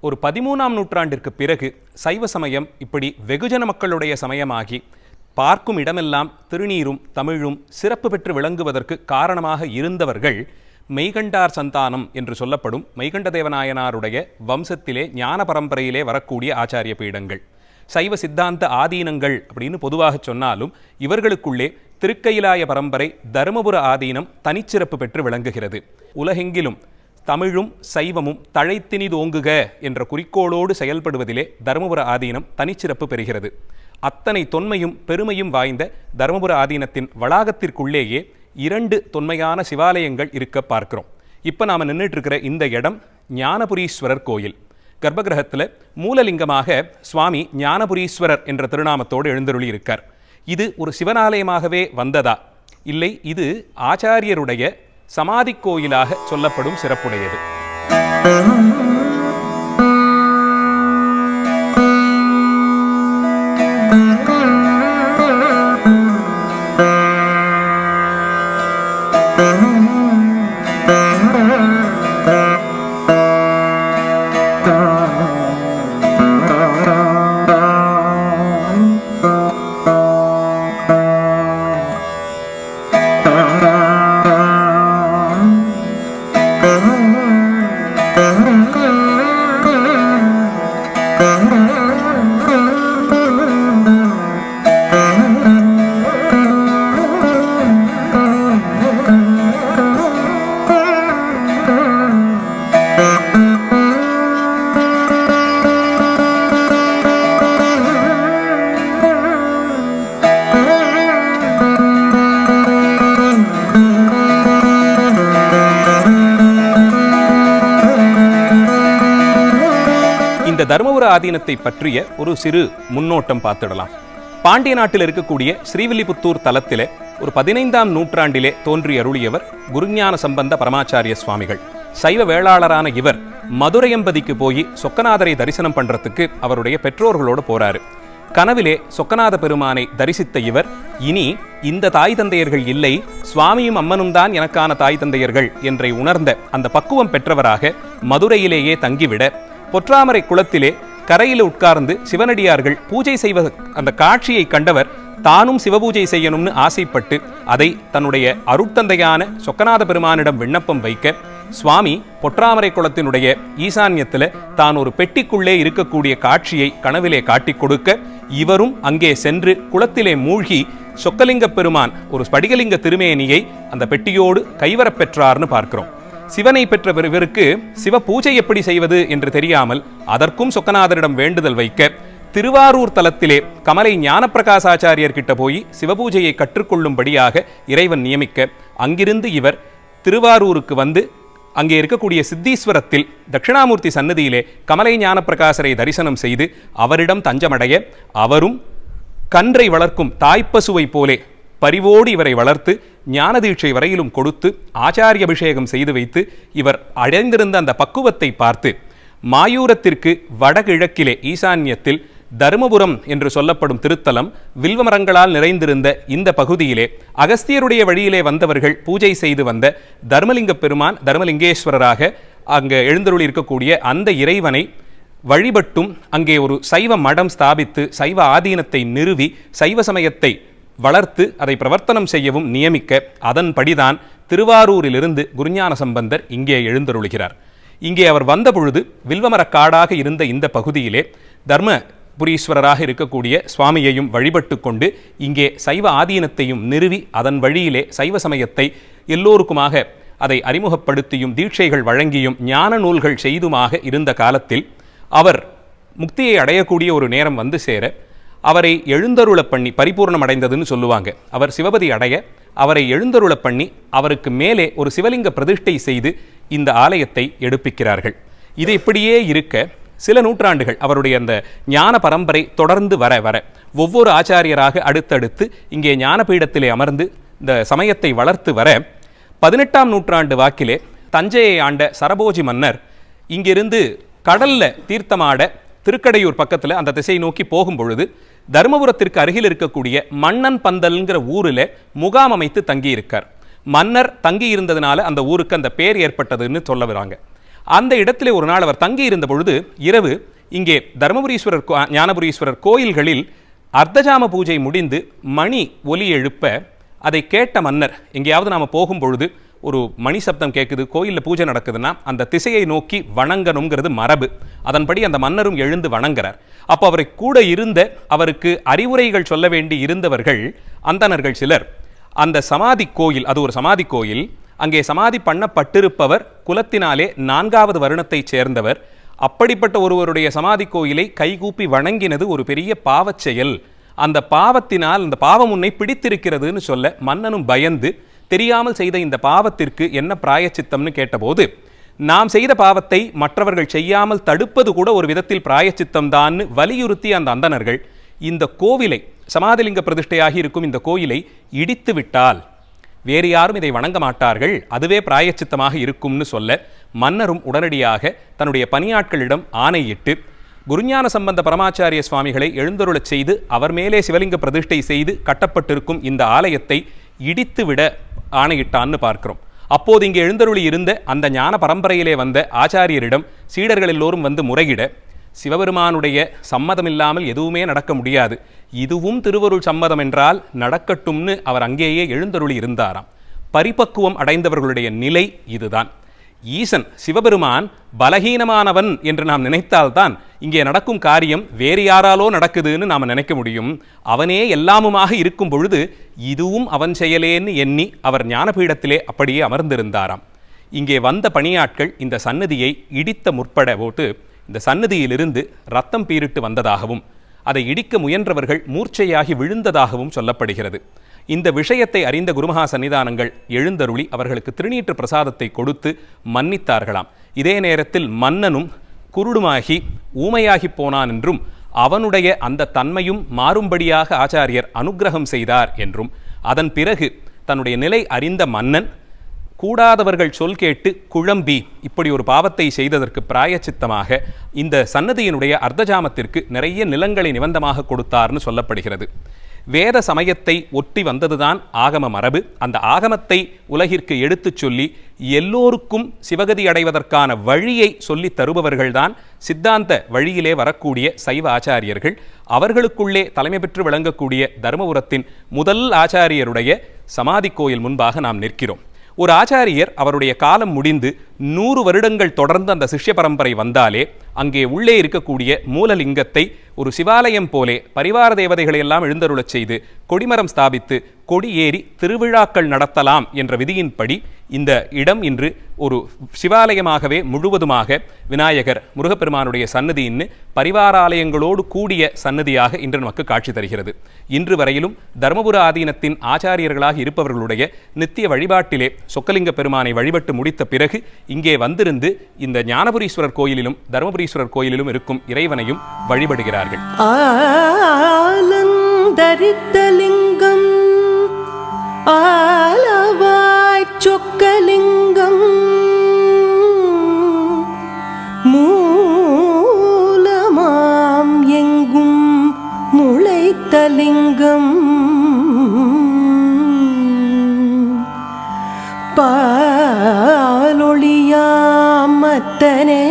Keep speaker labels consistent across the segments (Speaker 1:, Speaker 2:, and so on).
Speaker 1: ஒரு 13ஆம் நூற்றாண்டிற்கு பிறகு சைவ சமயம் இப்படி வெகுஜன மக்களுடைய சமயமாகி பார்க்கும் இடமெல்லாம் திருநீரும் தமிழும் சிறப்பு பெற்று விளங்குவதற்கு காரணமாக இருந்தவர்கள் மெய்கண்டார் சந்தானம் என்று சொல்லப்படும் மெய்கண்டதேவநாயனாருடைய வம்சத்திலே ஞான பரம்பரையிலே வரக்கூடிய ஆச்சாரிய பீடங்கள். சைவ சித்தாந்த ஆதீனங்கள் அப்படின்னு பொதுவாக சொன்னாலும் இவர்களுக்குள்ளே திருக்கயிலாய பரம்பரை தருமபுர ஆதீனம் தனிச்சிறப்பு பெற்று விளங்குகிறது. உலகெங்கிலும் தமிழும் சைவமும் தழைத்தினிதோங்குக என்ற குறிக்கோளோடு செயல்படுவதிலே தருமபுர ஆதீனம் தனிச்சிறப்பு பெறுகிறது. அத்தனை தொன்மையும் பெருமையும் வாய்ந்த தருமபுர ஆதீனத்தின் வளாகத்திற்குள்ளேயே 2 தொன்மையான சிவாலயங்கள் இருக்க பார்க்கிறோம். இப்போ நாம் நின்றுட்டு இருக்கிற இந்த இடம் ஞானபுரீஸ்வரர் கோயில். கர்ப்பகிரகத்தில் மூலலிங்கமாக சுவாமி ஞானபுரீஸ்வரர் என்ற திருநாமத்தோடு எழுந்தருளி இருக்கார். இது ஒரு சிவனாலயமாகவே வந்ததா, இல்லை இது ஆச்சாரியருடைய சமாதி கோயிலாக சொல்லப்படும் சிறப்புடையது. இந்த தருமபுர ஆதீனத்தை பற்றிய ஒரு சிறு முன்னோட்டம் பார்த்துடலாம். பாண்டிய நாட்டில் இருக்கக்கூடிய ஸ்ரீவில்லிபுத்தூர் தலத்திலே ஒரு 15ஆம் நூற்றாண்டிலே தோன்றி அருளியவர் குருஞான சம்பந்த பரமாச்சாரிய சுவாமிகள். சைவ வேளாளரான இவர் மதுரையம்பதிக்கு போய் சொக்கநாதரை தரிசனம் பண்றதுக்கு அவருடைய பெற்றோர்களோடு போறாரு. கனவிலே சொக்கநாத பெருமானை தரிசித்த இவர், இனி இந்த தாய் தந்தையர்கள் இல்லை, சுவாமியும் அம்மனும் தான் எனக்கான தாய் தந்தையர்கள் என்றை உணர்ந்த அந்த பக்குவம் பெற்றவராக மதுரையிலேயே தங்கிவிட, பொற்றாமரை குளத்திலே கரையில் உட்கார்ந்து சிவனடியார்கள் பூஜை செய்வ அந்த காட்சியை கண்டவர் தானும் சிவபூஜை செய்யணும்னு ஆசைப்பட்டு அதை தன்னுடைய அருட்தந்தையான சொக்கநாத பெருமானிடம் விண்ணப்பம் வைக்க, சுவாமி பொற்றாமரை குளத்தினுடைய ஈசான்யத்தில் தான் ஒரு பெட்டிக்குள்ளே இருக்கக்கூடிய காட்சியை கனவிலே காட்டிக் கொடுக்க, இவரும் அங்கே சென்று குளத்திலே மூழ்கி சொக்கலிங்க பெருமான் ஒரு ஸ்படிகலிங்க திருமேனியை அந்த பெட்டியோடு கைவரப் பெற்றார்னு பார்க்கிறோம். சிவனை பெற்ற இவருக்கு சிவ பூஜை எப்படி செய்வது என்று தெரியாமல் அதற்கும் சொக்கநாதரிடம் வேண்டுதல் வைக்க, திருவாரூர் தலத்திலே கமலை ஞானப்பிரகாசாச்சாரியர் கிட்ட போய் சிவபூஜையை கற்றுக்கொள்ளும்படியாக இறைவன் நியமிக்க, அங்கிருந்து இவர் திருவாரூருக்கு வந்து அங்கே இருக்கக்கூடிய சித்தீஸ்வரத்தில் தட்சிணாமூர்த்தி சன்னதியிலே கமலை ஞானப்பிரகாசரை தரிசனம் செய்து அவரிடம் தஞ்சமடைய, அவரும் கன்றை வளர்க்கும் தாய்ப்பசுவை போலே பரிவோடு இவரை வளர்த்து ஞானதீட்சை வரையிலும் கொடுத்து ஆச்சாரிய அபிஷேகம் செய்து வைத்து, இவர் அடைந்திருந்த அந்த பக்குவத்தை பார்த்து மாயூரத்திற்கு வடகிழக்கிலே ஈசான்யத்தில் தருமபுரம் என்று சொல்லப்படும் திருத்தலம் வில்வமரங்களால் நிறைந்திருந்த இந்த பகுதியிலே அகஸ்தியருடைய வழியிலே வந்தவர்கள் பூஜை செய்து வந்த தர்மலிங்க பெருமான் தர்மலிங்கேஸ்வரராக அங்கே எழுந்தருளி இருக்கக்கூடிய அந்த இறைவனை வழிபட்டும் அங்கே ஒரு சைவ மடம் ஸ்தாபித்து சைவ ஆதீனத்தை நிறுவி சைவ சமயத்தை வளர்த்து அதை பிரவர்த்தனம் செய்யவும் நியமிக்க, அதன்படிதான் திருவாரூரிலிருந்து குருஞான சம்பந்தர் இங்கே எழுந்தருளுகிறார். இங்கே அவர் வந்த பொழுது வில்வமரக்காடாக இருந்த இந்த பகுதியிலே தர்மபுரீஸ்வரராக இருக்கக்கூடிய சுவாமியையும் வழிபட்டு கொண்டு இங்கே சைவ ஆதீனத்தையும் நிறுவி அதன் வழியிலே சைவ சமயத்தை எல்லோருக்குமாக அதை அறிமுகப்படுத்தியும் தீட்சைகள் வழங்கியும் ஞான நூல்கள் செய்துமாக இருந்த காலத்தில் அவர் முக்தியை அடையக்கூடிய ஒரு நேரம் வந்து சேர, அவரை எழுந்தருள பண்ணி பரிபூர்ணம் அடைந்ததுன்னு சொல்லுவாங்க. அவர் சிவபதி அடைய அவரை எழுந்தருள பண்ணி அவருக்கு மேலே ஒரு சிவலிங்க பிரதிஷ்டை செய்து இந்த ஆலயத்தை எடுப்பிக்கிறார்கள். இது இப்படியே இருக்க சில நூற்றாண்டுகள் அவருடைய அந்த ஞான பரம்பரை தொடர்ந்து வர வர ஒவ்வொரு ஆச்சாரியராக அடுத்தடுத்து இங்கே ஞானபீடத்திலே அமர்ந்து இந்த சமயத்தை வளர்த்து வர 18ஆம் நூற்றாண்டு வாக்கிலே தஞ்சையை ஆண்ட சரபோஜி மன்னர் இங்கிருந்து கடல்ல தீர்த்தமாட திருக்கடையூர் பக்கத்தில் அந்த திசை நோக்கி போகும் பொழுது தருமபுரத்திற்கு அருகில் இருக்கக்கூடிய மன்னன் பந்தல்ங்கிற ஊரில் முகாம் அமைத்து தங்கி இருக்கார். மன்னர் தங்கி இருந்ததுனால அந்த ஊருக்கு அந்த பேர் ஏற்பட்டதுன்னு சொல்ல வராங்க. அந்த இடத்திலே ஒரு நாள் அவர் தங்கி இருந்த பொழுது இரவு இங்கே தர்மபுரீஸ்வரர் ஞானபுரீஸ்வரர் கோயில்களில் அர்த்தஜாம பூஜை முடிந்து மணி ஒலி எழுப்ப அதை கேட்ட மன்னர், எங்கேயாவது நாம் போகும் பொழுது ஒரு மணி சப்தம் கேட்குது, கோயிலில் பூஜை நடக்குதுன்னா அந்த திசையை நோக்கி வணங்கணுங்கிறது மரபு. அதன்படி அந்த மன்னரும் எழுந்து வணங்குறார். அப்போ அவரை கூட இருந்த அவருக்கு அறிவுரைகள் சொல்ல வேண்டி இருந்தவர்கள் அந்தணர்கள் சிலர் அந்த சமாதி கோயில், அது ஒரு சமாதி கோயில், அங்கே சமாதி பண்ணப்பட்டிருப்பவர் குலத்தினாலே 4வது வருணத்தைச் சேர்ந்தவர். அப்படிப்பட்ட ஒருவருடைய சமாதி கோயிலை கைகூப்பி வணங்கினது ஒரு பெரிய பாவச் செயல். அந்த பாவத்தினால் அந்த பாவம் உன்னை பிடித்திருக்கிறதுன்னு சொல்ல மன்னனும் பயந்து தெரியாமல் செய்த இந்த பாவத்திற்கு என்ன பிராயச்சித்தம்னு கேட்டபோது, நாம் செய்த பாவத்தை மற்றவர்கள் செய்யாமல் தடுப்பது கூட ஒரு விதத்தில் பிராயச்சித்தம் தான் வலியுறுத்தி அந்த அந்தணர்கள் இந்த கோவிலை, சமாதிலிங்க பிரதிஷ்டையாகி இருக்கும் இந்த கோயிலை இடித்து விட்டால் வேறு யாரும் இதை வணங்க மாட்டார்கள், அதுவே பிராயச்சித்தமாக இருக்கும்னு சொல்ல மன்னரும் உடனடியாக தன்னுடைய பணியாட்களிடம் ஆணையிட்டு குருஞான சம்பந்த பரமாச்சாரிய சுவாமிகளை எழுந்தருளச் செய்து அவர் மேலே சிவலிங்க பிரதிஷ்டை செய்து கட்டப்பட்டிருக்கும் இந்த ஆலயத்தை இடித்துவிட ஆணையிட்டான்னு பார்க்கிறோம். அப்போது இங்கே எழுந்தருளி இருந்த அந்த ஞான பரம்பரையிலே வந்த ஆச்சாரியரிடம் சீடர்கள் எல்லோரும் வந்து முறையிட, சிவபெருமானுடைய சம்மதமில்லாமல் எதுவுமே நடக்க முடியாது, இதுவும் திருவருள் சம்மதம் என்றால் நடக்கட்டும்னு அவர் அங்கேயே எழுந்தருளி இருந்தாராம். பரிபக்குவம் அடைந்தவர்களுடைய நிலை இதுதான். ஈசன் சிவபெருமான் பலகீனமானவன் என்று நாம் நினைத்தால்தான் இங்கே நடக்கும் காரியம் வேறு யாராலோ நடக்குதுன்னு நாம் நினைக்க முடியும். அவனே எல்லாமுமாக இருக்கும் பொழுது இதுவும் அவன் செயலேன்னு எண்ணி அவர் ஞானபீடத்திலே அப்படியே அமர்ந்திருந்தாராம். இங்கே வந்த பணியாட்கள் இந்த சன்னதியை இடித்த முற்பட போட்டு இந்த சன்னதியிலிருந்து ரத்தம் பீரிட்டு வந்ததாகவும் அதை இடிக்க முயன்றவர்கள் மூர்ச்சையாகி விழுந்ததாகவும் சொல்லப்படுகிறது. இந்த விஷயத்தை அறிந்த குருமகா சன்னிதானங்கள் எழுந்தருளி அவர்களுக்கு திருநீற்று பிரசாதத்தை கொடுத்து மன்னித்தார்களாம். இதே நேரத்தில் மன்னனும் குருடுமாகி ஊமையாகி போனான் என்றும் அவனுடைய அந்த தன்மையும் மாறும்படியாக ஆச்சாரியர் அனுக்கிரகம் செய்தார் என்றும், அதன் பிறகு தன்னுடைய நிலை அறிந்த மன்னன் கூடாதவர்கள் சொல் கேட்டு குழம்பி இப்படி ஒரு பாவத்தை செய்ததற்கு பிராயச்சித்தமாக இந்த சன்னதியினுடைய அர்த்தஜாமத்திற்கு நிறைய நிலங்களை நிபந்தமாக கொடுத்தார்னு சொல்லப்படுகிறது. வேத சமயத்தை ஒட்டி வந்ததுதான் ஆகம மரபு. அந்த ஆகமத்தை உலகிற்கு எடுத்துச் சொல்லி எல்லோருக்கும் சிவகதி அடைவதற்கான வழியை சொல்லி தருபவர்கள்தான் சித்தாந்த வழியிலே வரக்கூடிய சைவ ஆச்சாரியர்கள். அவர்களுக்குள்ளே தலைமை பெற்று விளங்கக்கூடிய தர்மபுரத்தின் முதல் ஆச்சாரியருடைய சமாதி கோயில் முன்பாக நாம் நிற்கிறோம். ஒரு ஆச்சாரியர் அவருடைய காலம் முடிந்து 100 வருடங்கள் தொடர்ந்து அந்த சிஷ்ய பரம்பரை வந்தாலே அங்கே உள்ளே இருக்கக்கூடிய மூலலிங்கத்தை ஒரு சிவாலயம் போலே பரிவார தேவதைகளை எல்லாம் எழுந்தருளச் செய்து கொடிமரம் ஸ்தாபித்து கொடி ஏறி திருவிழாக்கள் நடத்தலாம் என்ற விதியின்படி இந்த இடம் இன்று ஒரு சிவாலயமாகவே முழுவதுமாக விநாயகர் முருகப்பெருமானுடைய சன்னதியின்னு பரிவாராலயங்களோடு கூடிய சன்னதியாக இன்று நமக்கு காட்சி தருகிறது. இன்று வரையிலும் தர்மபுர ஆதீனத்தின் ஆச்சாரியர்களாக இருப்பவர்களுடைய நித்திய வழிபாட்டிலே சொக்கலிங்க பெருமானை வழிபட்டு முடித்த பிறகு இங்கே வந்திருந்து இந்த ஞானபுரீஸ்வரர் கோயிலிலும் தர்மபுரீஸ்வரர் கோயிலிலும் இருக்கும் இறைவனையும் வழிபடுகிறார்கள்.
Speaker 2: ஆலந்தரித்தலிங்கம் ஆலவாய் சொக்கலிங்கம் மூலமாம் எங்கும் முளைத்தலிங்கம் பாலொளியாம் மத்தனே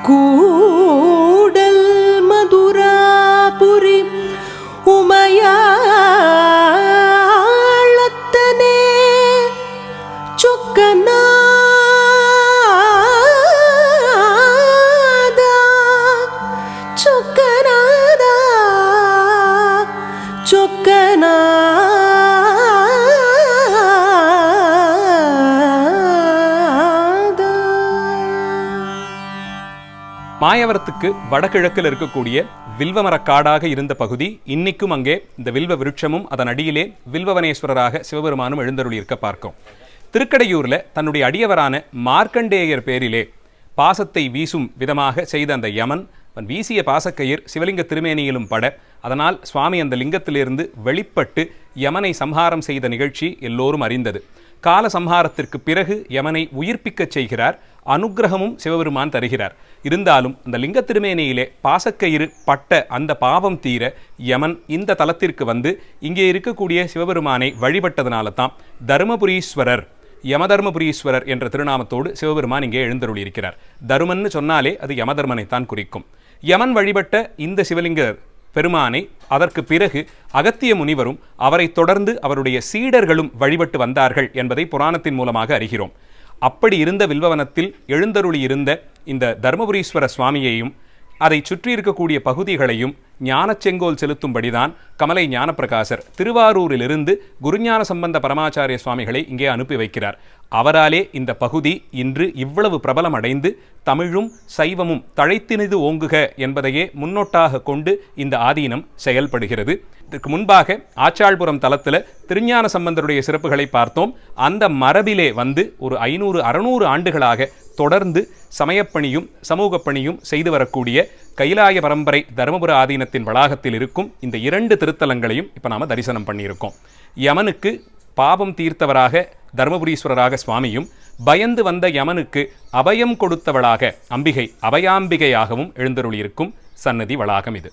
Speaker 2: கூடல் மதுராபுரி உமையாளத்தனே சொக்கநாதா சொக்கநாதா சொக்கநாதா.
Speaker 1: மாயவரத்துக்கு வடகிழக்கில் இருக்கக்கூடிய வில்வமரக்காடாக இருந்த பகுதி இன்னைக்கும் அங்கே இந்த வில்வ விருட்சமும் அதன் அடியிலே வில்வவனேஸ்வரராக சிவபெருமானும் எழுந்தருளி இருக்க பார்க்கும். திருக்கடையூரில் தன்னுடைய அடியவரான மார்க்கண்டேயர் பேரிலே பாசத்தை வீசும் விதமாக செய்த அந்த யமன் அவன் வீசிய பாசக்கயிர் சிவலிங்க திருமேனியிலும் பட அதனால் சுவாமி அந்த லிங்கத்திலிருந்து வெளிப்பட்டு யமனை சம்ஹாரம் செய்த நிகழ்ச்சி எல்லோரும் அறிந்தது. கால சம்ஹாரத்திற்கு பிறகு யமனை உயிர்ப்பிக்கச் செய்கிறார், அனுக்கிரகமும் சிவபெருமான் தருகிறார். இருந்தாலும் அந்த லிங்க திருமேனியிலே பாசக்கயிறு பட்ட அந்த பாவம் தீர யமன் இந்த தலத்திற்கு வந்து இங்கே இருக்கக்கூடிய சிவபெருமானை வழிபட்டதனால தான் தர்மபுரீஸ்வரர் யமதர்மபுரீஸ்வரர் என்ற திருநாமத்தோடு சிவபெருமான் இங்கே எழுந்தருளியிருக்கிறார். தருமன்னு சொன்னாலே அது யமதர்மனைத்தான் குறிக்கும். யமன் வழிபட்ட இந்த சிவலிங்க பெருமானை அதற்கு பிறகு அகத்திய முனிவரும் அவரை தொடர்ந்து அவருடைய சீடர்களும் வழிபட்டு வந்தார்கள் என்பதை புராணத்தின் மூலமாக அறிகிறோம். அப்படி இருந்த வில்வவனத்தில் எழுந்தருளி இருந்த இந்த தர்மபுரீஸ்வர சுவாமியையும் அதை சுற்றி இருக்கக்கூடிய பகுதிகளையும் ஞானச்செங்கோல் செலுத்தும்படிதான் கமலை ஞானப்பிரகாசர் திருவாரூரிலிருந்து குருஞான சம்பந்த பரமாச்சாரிய சுவாமிகளை இங்கே அனுப்பி வைக்கிறார். அவராலே இந்த பகுதி இன்று இவ்வளவு பிரபலம் அடைந்து தமிழும் சைவமும் தழைத்தினிது ஓங்குக என்பதையே முன்னோட்டாக கொண்டு இந்த ஆதீனம் செயல்படுகிறது. இதற்கு முன்பாக ஆச்சாள்புரம் தலத்தில் திருஞான சம்பந்தருடைய சிறப்புகளை பார்த்தோம். அந்த மரபிலே வந்து ஒரு 500-600 ஆண்டுகளாக தொடர்ந்து சமயப்பணியும் சமூக பணியும் செய்து வரக்கூடிய கைலாய பரம்பரை தருமபுர ஆதீனத்தின் வளாகத்தில் இருக்கும் இந்த 2 திருத்தலங்களையும் இப்போ நாம் தரிசனம் பண்ணியிருக்கோம். யமனுக்கு பாபம் தீர்த்தவராக தர்மபுரீஸ்வரராக சுவாமியும், பயந்து வந்த யமனுக்கு அபயம் கொடுத்தவளாக அம்பிகை அபயாம்பிகையாகவும் எழுந்தருளியிருக்கும் சன்னதி வளாகம் இது.